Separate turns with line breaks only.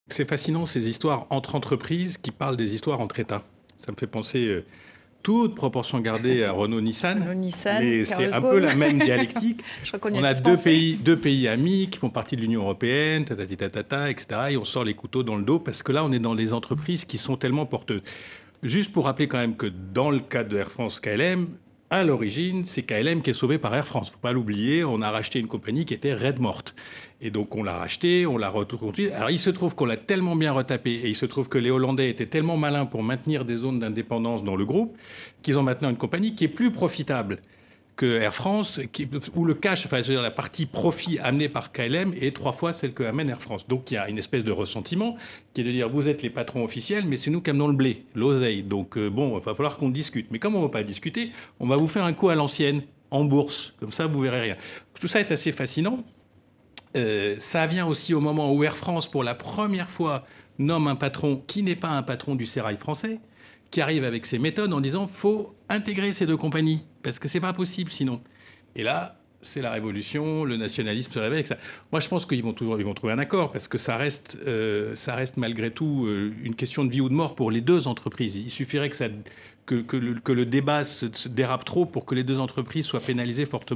C'est fascinant ces histoires entre entreprises qui parlent des histoires entre États. Ça me fait penser, toute proportion gardée à Renault-Nissan,
Renault-Nissan,
mais c'est
Carlos
un peu
Ghosn.
la même dialectique.
Je crois qu'on y a
On a
tous pensé.
deux pays amis qui font partie de l'Union européenne, tatati tatata, etc. Et on sort les couteaux dans le dos parce que là, on est dans des entreprises qui sont tellement porteuses. Juste pour rappeler quand même que dans le cas de Air France KLM, à l'origine, c'est KLM qui est sauvé par Air France. Faut pas l'oublier, on a racheté une compagnie qui était raide morte. Et donc on l'a racheté, on l'a reconstruit. Alors il se trouve qu'on l'a tellement bien retapé et il se trouve que les Hollandais étaient tellement malins pour maintenir des zones d'indépendance dans le groupe qu'ils ont maintenant une compagnie qui est plus profitable que Air France, où le cash, enfin, c'est-à-dire la partie profit amenée par KLM est 3 fois celle que amène Air France. Donc il y a une espèce de ressentiment qui est de dire vous êtes les patrons officiels, mais c'est nous qui amenons le blé, l'oseille. Donc bon, il va falloir qu'on discute. Mais comme on ne va pas discuter, on va vous faire un coup à l'ancienne, en bourse. Comme ça, vous verrez rien. Tout ça est assez fascinant. Ça vient aussi au moment où Air France, pour la première fois, nomme un patron qui n'est pas un patron du sérail français, qui arrive avec ses méthodes en disant faut intégrer ces deux compagnies parce que c'est pas possible sinon. Et là, c'est la révolution, le nationalisme se réveille avec ça. Moi, je pense qu'ils vont trouver un accord parce que ça reste malgré tout une question de vie ou de mort pour les deux entreprises. Il suffirait que le débat se dérape trop pour que les deux entreprises soient pénalisées fortement.